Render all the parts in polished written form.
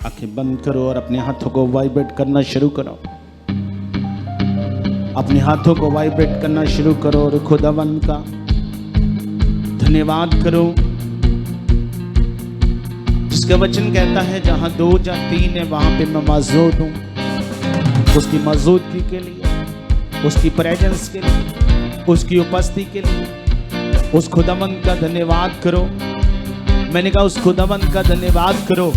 आंखें बंद करो और अपने हाथों को वाइब्रेट करना शुरू करो। अपने हाथों को वाइब्रेट करना शुरू करो और खुदावन का धन्यवाद करो। जिसका वचन कहता है जहां 2 या 3 है वहां पे मैं मौजूद हूं। उसकी मौजूदगी के लिए, उसकी प्रेजेंस के लिए, उसकी उपस्थिति के लिए उस खुदावन का धन्यवाद करो। मैंने कहा उस खुदावन का धन्यवाद करो,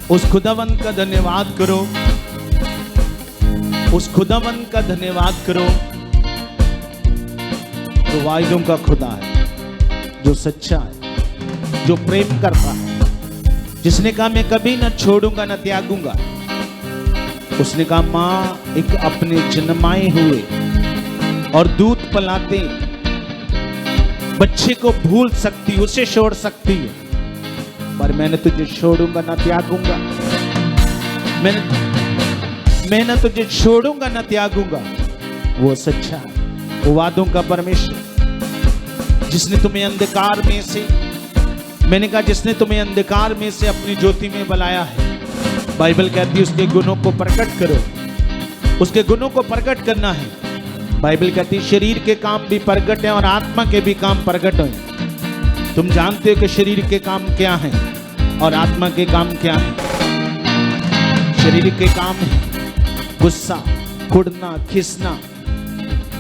उस खुदावन का धन्यवाद करो, उस खुदावन का धन्यवाद करो जो वायदों का खुदा है, जो सच्चा है, जो प्रेम करता है, जिसने कहा मैं कभी ना छोड़ूंगा ना त्यागूंगा। उसने कहा मां एक अपने जन्माए हुए और दूध पिलाते बच्चे को भूल सकती, उसे छोड़ सकती है, पर मैंने तुझे छोड़ूंगा ना त्यागूंगा। मैं ना तुझे छोड़ूंगा ना त्यागूंगा। वो सच्चा है, वो वादों का परमेश्वर, जिसने तुम्हें अंधकार में से, मैंने कहा जिसने तुम्हें अंधकार में से अपनी ज्योति में बुलाया है। बाइबल कहती है उसके गुणों को प्रकट करो, उसके गुणों को प्रकट करना है। बाइबल कहती है शरीर के काम भी प्रकट हैं और आत्मा के भी काम प्रकट हैं। तुम जानते हो कि शरीर के काम क्या हैं और आत्मा के काम क्या हैं। शरीर के काम है गुस्सा, कुड़ना, खिसना,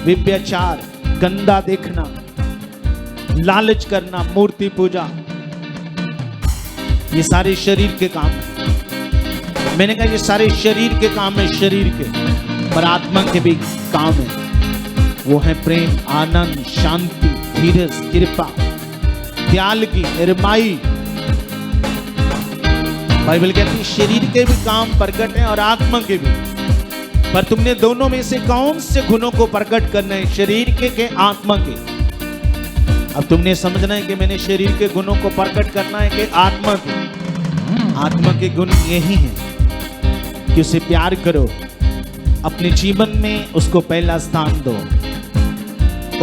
व्यभिचार, गंदा देखना, लालच करना, मूर्ति पूजा, ये सारे शरीर के काम हैं। मैंने कहा ये सारे शरीर के काम है, शरीर के, पर आत्मा के भी काम है। वो है प्रेम, आनंद, शांति, धीरज, कृपा, त्यागी, निर्माई। बाइबल कहती है शरीर के भी काम प्रकट हैं और आत्मा के भी, पर तुमने दोनों में से कौन से गुणों को प्रकट करना है, शरीर के आत्मा के। अब तुमने समझना है कि मैंने शरीर के गुणों को प्रकट करना है कि आत्मा के। आत्मा के गुण यही हैं कि उसे प्यार करो, अपने जीवन में उसको पहला स्थान दो।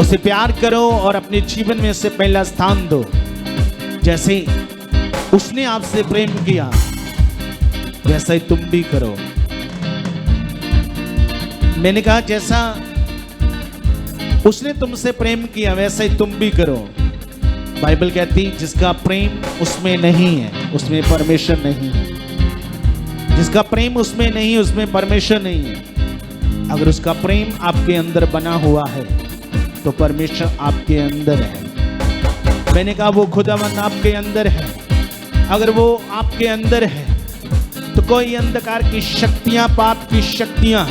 उसे प्यार करो और अपने जीवन में उसे पहला स्थान दो। जैसे उसने आपसे प्रेम किया वैसा ही तुम भी करो। मैंने कहा जैसा उसने तुमसे प्रेम किया वैसा ही तुम भी करो। बाइबल कहती जिसका प्रेम उसमें नहीं है उसमें परमेश्वर नहीं है। जिसका प्रेम उसमें नहीं है उसमें परमेश्वर नहीं है। अगर उसका प्रेम आपके अंदर बना हुआ है तो परमेश्वर आपके अंदर है। मैंने कहा वो खुदावंद आपके अंदर है। अगर वो आपके अंदर है तो कोई अंधकार की शक्तियां, पाप की शक्तियां,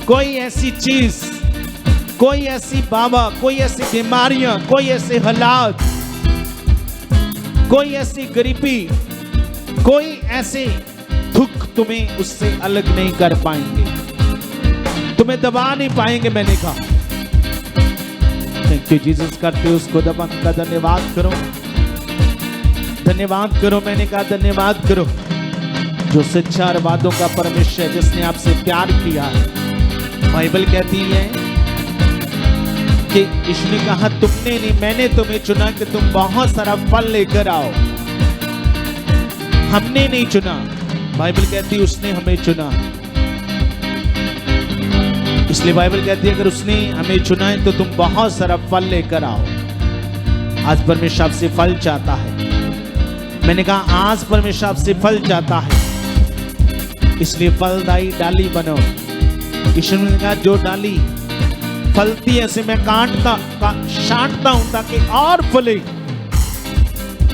कोई ऐसी चीज, कोई ऐसी बाबा, कोई ऐसी बीमारियां, कोई ऐसे हालात, कोई ऐसी गरीबी, कोई ऐसे दुख तुम्हें उससे अलग नहीं कर पाएंगे, तुम्हें दबा नहीं पाएंगे। मैंने कहा थैंक यू जीसस करते हो उसको दबा का धन्यवाद करो, धन्यवाद करो। मैंने कहा धन्यवाद करो जो सच्चा और वादों का परमेश्वर जिसने आपसे प्यार किया है। बाइबल कहती है कि इसने कहा तुमने नहीं मैंने तुम्हें चुना कि तुम बहुत सारा फल लेकर आओ। हमने नहीं चुना, बाइबल कहती है उसने हमें चुना। इसलिए बाइबल कहती है अगर उसने हमें चुना है तो तुम बहुत सारा फल लेकर आओ। आज परमेश्वर आपसे फल चाहता है। मैंने कहा आज परमेश्वर आपसे फल चाहता है, इसलिए फलदायी डाली बनो। ईश्वर ने कहा जो डाली फलती है उसे मैं छांटता हूं ताकि और फले।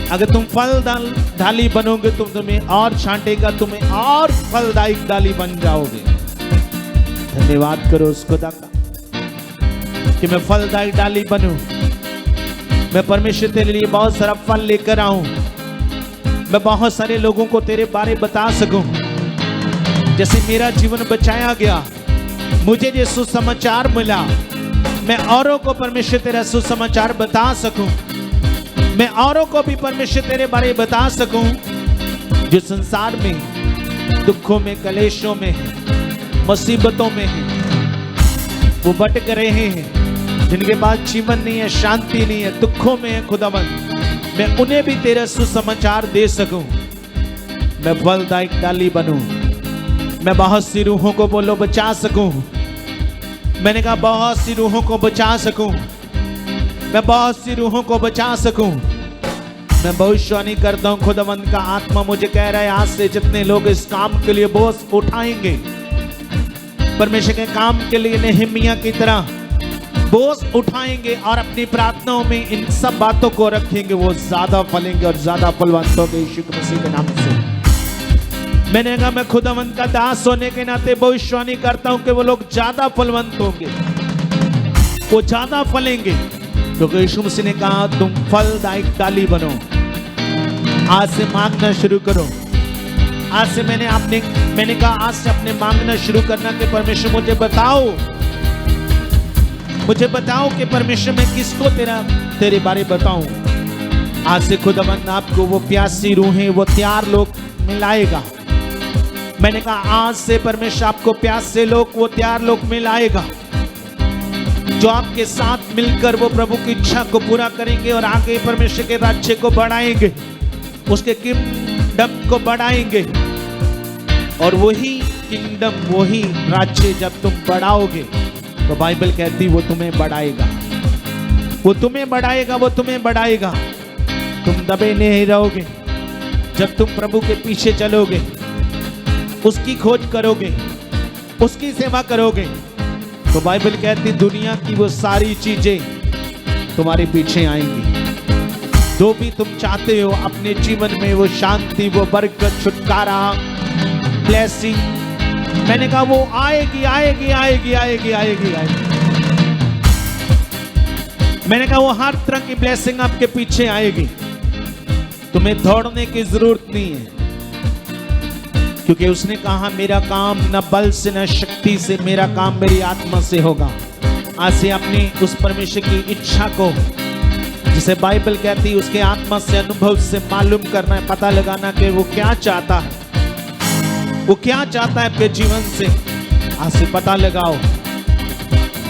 अगर तुम फल डाली बनोगे तो तुम्हें और छांटेगा, तुम्हें और फलदायी डाली बन जाओगे। धन्यवाद करो उस खुदा का कि मैं फलदायी डाली बनूं। मैं परमेश्वर तेरे लिए बहुत सारा फल लेकर आऊं। मैं बहुत सारे लोगों को तेरे बारे बता सकूं। जैसे मेरा जीवन बचाया गया, मुझे ये सुसमाचार मिला, मैं औरों को परमेश्वर तेरा सुसमाचार बता सकूं। मैं औरों को भी परमेश्वर तेरे बारे बता सकूं जो संसार में दुखों में, कलेशों में, मुसीबतों में हैं, वो भटक रहे हैं, जिनके पास जीवन नहीं है, शांति नहीं है, दुखों में है। खुदावंद मैं उन्हें भी तेरा सुसमाचार दे सकूं। मैं फलदायक डाली बनूं, मैं बहुत सी रूहों को बोलो बचा सकूं। मैंने कहा बहुत सी रूहों को बचा सकूं, मैं बहुत सी रूहों को बचा सकूं। मैं भविष्यवाणी करता हूं, खुदावंद का आत्मा मुझे कह रहा है आज से जितने लोग इस काम के लिए बोझ उठाएंगे, परमेश्वर के काम के लिए नेहमिया की तरह बोझ उठाएंगे और अपनी प्रार्थनाओं में इन सब बातों को रखेंगे, वो ज्यादा फलेंगे और ज्यादा फलवंत होंगे यीशु मसीह के नाम से। मैंने कहा मैं खुदावंद का दास होने के नाते भविष्यवाणी करता हूं कि वो लोग ज्यादा फलवंत होंगे, वो ज्यादा फलेंगे, क्योंकि यीशु मसीह ने कहा तुम फलदायक डाली बनो। आज से मांगना शुरू करो। आज से मैंने कहा आज से अपने मांगना शुरू करना कि परमेश्वर मुझे बताओ कि परमेश्वर मैं किसको तेरे बारे बताऊं। आज से खुदावंद आपको वो प्यासी रूहें, वो तैयार लोग मिलाएगा। मैंने कहा आज से परमेश्वर आपको प्यासे लोग, वो तैयार लोग मिलाएगा, जो आपके साथ मिलकर वो प्रभु की इच्छा को पूरा करेंगे और आगे परमेश्वर के राज्य को बढ़ाएंगे, उसके किंगडम को बढ़ाएंगे। और वही किंगडम, वही राज्य जब तुम बढ़ाओगे तो बाइबल कहती वो तुम्हें बढ़ाएगा, वो तुम्हें बढ़ाएगा, वो तुम्हें बढ़ाएगा। तुम दबे नहीं रहोगे। जब तुम प्रभु के पीछे चलोगे, उसकी खोज करोगे, उसकी सेवा करोगे, तो बाइबल कहती दुनिया की वो सारी चीजें तुम्हारे पीछे आएंगी। जो भी तुम चाहते हो अपने जीवन में, वो शांति, वो बरकत, छुटकारा, ब्लेसिंग, मैंने कहा वो आएगी आएगी आएगी आएगी आएगी आएगी। मैंने कहा वो हर तरह की ब्लेसिंग आपके पीछे आएगी। तुम्हें दौड़ने की जरूरत नहीं है, क्योंकि उसने कहा मेरा काम न बल से न शक्ति से, मेरा काम मेरी आत्मा से होगा। आज से अपनी उस परमेश्वर की इच्छा को, जिसे बाइबल कहती है उसके आत्मा से, अनुभव से मालूम करना है, पता लगाना कि वो क्या चाहता है, वो क्या चाहता है आपके जीवन से। आज से पता लगाओ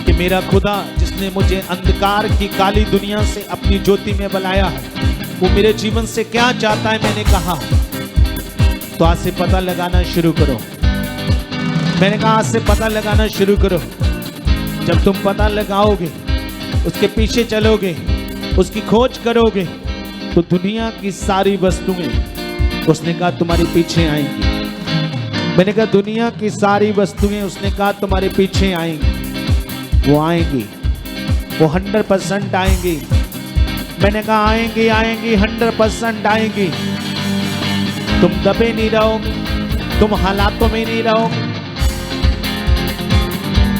कि मेरा खुदा जिसने मुझे अंधकार की काली दुनिया से अपनी ज्योति में बुलाया है, वो मेरे जीवन से क्या चाहता है। मैंने कहा तो आज से पता लगाना शुरू करो। मैंने कहा आज से पता लगाना शुरू करो। जब तुम पता लगाओगे, उसके पीछे चलोगे, उसकी खोज करोगे, तो दुनिया की सारी वस्तुएं, उसने कहा तुम्हारे पीछे आएंगी। मैंने कहा दुनिया की सारी वस्तुएं, उसने कहा तुम्हारे पीछे आएंगी। वो आएंगी, वो 100% आएंगी। मैंने कहा आएंगी आएंगी 100% आएंगी। तुम दबे नहीं रहोगे, तुम हालातों में नहीं रहोगे,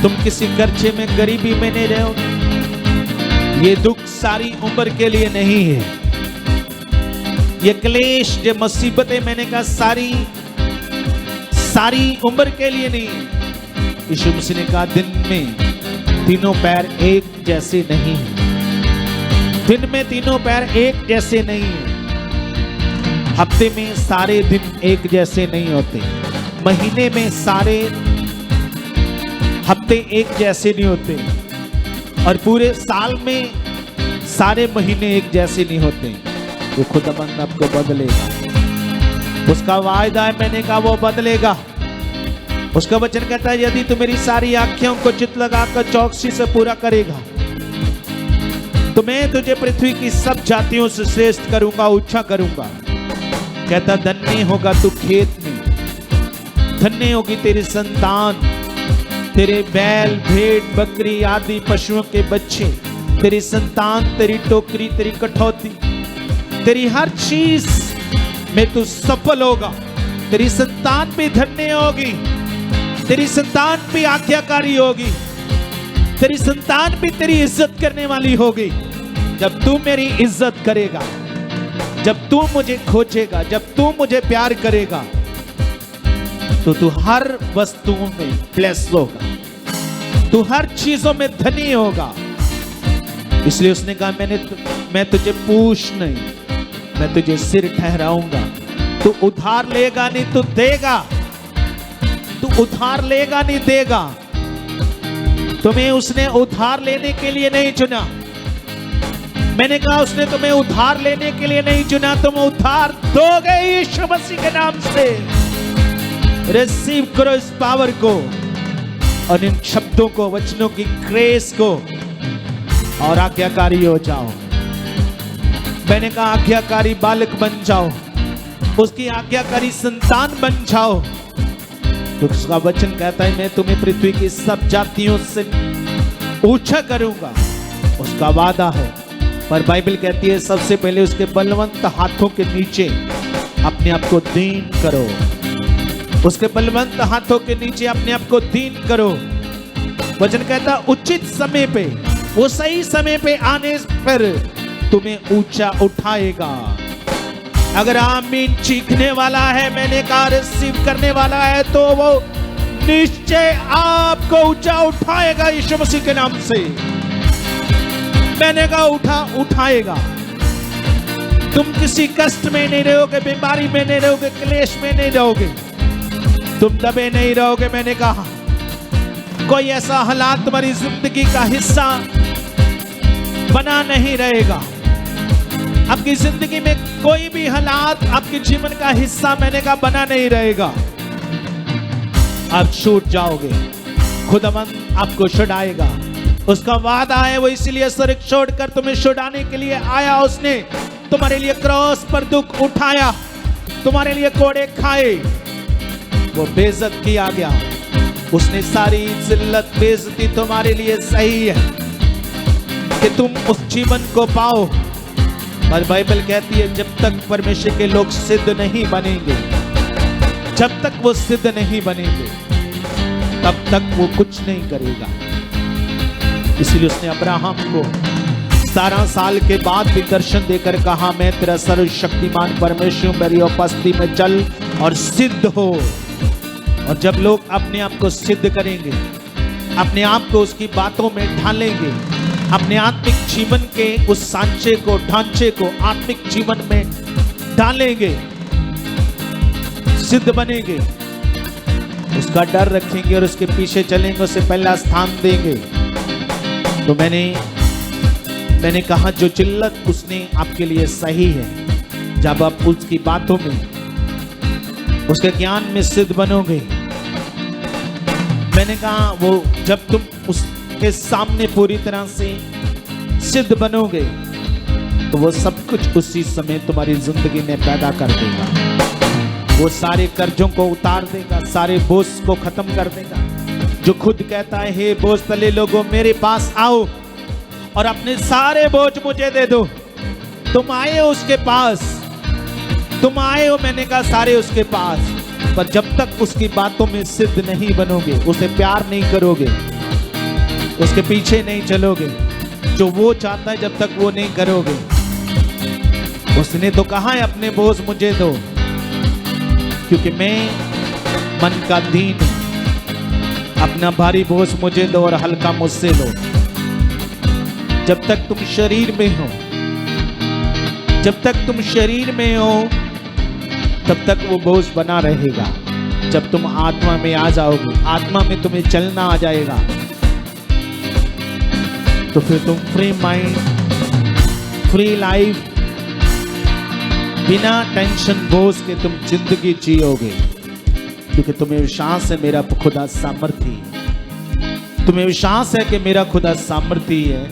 तुम किसी कर्जे में, गरीबी में नहीं रहोगे। ये दुख सारी उम्र के लिए नहीं है, ये क्लेश, ये मुसीबतें, मैंने कहा सारी उम्र के लिए नहीं है। यीशु मसीह ने कहा दिन में तीनों पैर एक जैसे नहीं है, दिन में तीनों पैर एक जैसे नहीं है, हफ्ते में सारे दिन एक जैसे नहीं होते, महीने में सारे हफ्ते एक जैसे नहीं होते, और पूरे साल में सारे महीने एक जैसे नहीं होते। वो खुदाबंद आपको बदलेगा, उसका वायदा है। मैंने कहा वो बदलेगा। उसका वचन कहता है यदि तू मेरी सारी आँखों को चित लगाकर चौकसी से पूरा करेगा, तो मैं तुझे पृथ्वी की सब जातियों से श्रेष्ठ करूंगा, ऊंचा करूंगा। कहता धन्य होगा तू खेत में, धन्य होगी तेरी संतान, तेरे बैल, भेड़, बकरी आदि पशुओं के बच्चे, तेरी संतान, तेरी टोकरी, तेरी कठौती, तेरी हर चीज में तू सफल होगा। तेरी संतान भी धन्य होगी, तेरी संतान भी आज्ञाकारी होगी, तेरी संतान भी तेरी इज्जत करने वाली होगी। जब तू मेरी इज्जत करेगा, जब तू मुझे खोजेगा, जब तू मुझे प्यार करेगा, तो तू हर वस्तुओं में ब्लेस होगा, तू हर चीजों में धनी होगा। इसलिए उसने कहा मैं तुझे पूछ नहीं, मैं तुझे सिर ठहराऊंगा। तू उधार लेगा नहीं तू देगा, तू उधार लेगा नहीं देगा। तुम्हें उसने उधार लेने के लिए नहीं चुना, मैंने कहा उसने तुम्हें उधार लेने के लिए नहीं चुना, तुम उधार दोगे यीशु मसीह के नाम से। रिसीव करो इस पावर को और इन शब्दों को, वचनों की ग्रेस को, और आज्ञाकारी हो जाओ। मैंने कहा आज्ञाकारी बालक बन जाओ, उसकी आज्ञाकारी संतान बन जाओ। तो उसका वचन कहता है मैं तुम्हें पृथ्वी की सब जातियों से ऊंचा करूंगा, उसका वादा है। पर बाइबल कहती है सबसे पहले उसके बलवंत हाथों के नीचे अपने आप को दीन करो। उसके बलवंत हाथों के नीचे अपने आप को दीन करो। वचन कहता उचित समय पे, वो सही समय पे आने पर तुम्हें ऊंचा उठाएगा। अगर आमीन चीखने वाला है, मैंने कहा रिसीव करने वाला है, तो वो निश्चय आपको ऊंचा उठाएगा यीशु मसीह के नाम से। मैंने कहा उठाएगा। तुम किसी कष्ट में नहीं रहोगे, बीमारी में नहीं रहोगे, क्लेश में नहीं रहोगे, तुम दबे नहीं रहोगे। मैंने कहा कोई ऐसा हालात तुम्हारी जिंदगी का हिस्सा बना नहीं रहेगा। आपकी जिंदगी में कोई भी हालात आपके जीवन का हिस्सा, मैंने कहा, बना नहीं रहेगा। आप छूट जाओगे, खुदावंद आपको छुड़ाएगा। उसका वादा है, वो इसीलिए स्वर्ग छोड़कर तुम्हें छुड़ाने के लिए आया। उसने तुम्हारे लिए क्रॉस पर दुख उठाया, तुम्हारे लिए कोड़े खाए, वो बेइज्जत किया गया। उसने सारी जिल्लत बेइज्जती तुम्हारे लिए सही है कि तुम उस जीवन को पाओ। और बाइबल कहती है जब तक परमेश्वर के लोग सिद्ध नहीं बनेंगे, जब तक वो सिद्ध नहीं बनेंगे, तब तक वो कुछ नहीं करेगा। इसलिए उसने अब्राहम को 17 साल के बाद भी दर्शन देकर कहा मैं तेरा सर्वशक्तिमान परमेश्वर, मेरी उपस्थिति में चल और सिद्ध हो। और जब लोग अपने आप को सिद्ध करेंगे, अपने आप को उसकी बातों में ढालेंगे, अपने आत्मिक जीवन के उस सांचे को, ढांचे को आत्मिक जीवन में डालेंगे, सिद्ध बनेंगे, उसका डर रखेंगे और उसके पीछे चलेंगे, उसे पहला स्थान देंगे। तो मैंने कहा जो जिल्लत उसने आपके लिए सही है, जब आप उसकी बातों में, उसके ज्ञान में सिद्ध बनोगे, मैंने कहा वो जब तुम उसके सामने पूरी तरह से सिद्ध बनोगे, तो वो सब कुछ उसी समय तुम्हारी जिंदगी में पैदा कर देगा। वो सारे कर्जों को उतार देगा, सारे बोझ को खत्म कर देगा। जो खुद कहता है हे बोझ तले लोगों मेरे पास आओ और अपने सारे बोझ मुझे दे दो। तुम आए हो उसके पास, तुम आए हो, मैंने कहा सारे उसके पास, पर जब तक उसकी बातों में सिद्ध नहीं बनोगे, उसे प्यार नहीं करोगे, उसके पीछे नहीं चलोगे, जो वो चाहता है जब तक वो नहीं करोगे। उसने तो कहा है अपने बोझ मुझे दो, क्योंकि मैं मन का दीन हूं, अपना भारी बोझ मुझे दो और हल्का मुझसे लो। जब तक तुम शरीर में हो, जब तक तुम शरीर में हो, तब तक वो बोझ बना रहेगा। जब तुम आत्मा में आ जाओगे, आत्मा में तुम्हें चलना आ जाएगा, तो फिर तुम फ्री माइंड, फ्री लाइफ, बिना टेंशन बोझ के तुम जिंदगी जियोगे, क्योंकि तुम्हें विश्वास है मेरा खुदा सामर्थी, तुम्हें विश्वास है कि मेरा खुदा सामर्थी है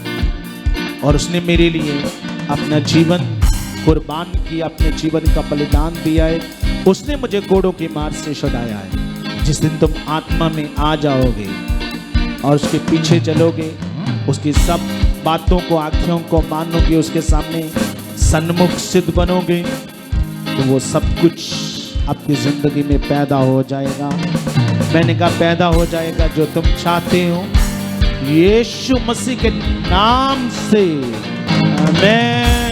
और उसने मेरे लिए अपना जीवन कुर्बान किया, अपने जीवन का बलिदान दिया है। उसने मुझे कोड़ों की मार से छुड़ाया है। जिस दिन तुम आत्मा में आ जाओगे और उसके पीछे चलोगे, उसकी सब बातों को, आँखों को मानोगे, उसके सामने सन्मुख सिद्ध बनोगे, तो वो सब कुछ आपकी जिंदगी में पैदा हो जाएगा। मैंने कहा पैदा हो जाएगा जो तुम चाहते हो, यीशु मसीह के नाम से, आमीन।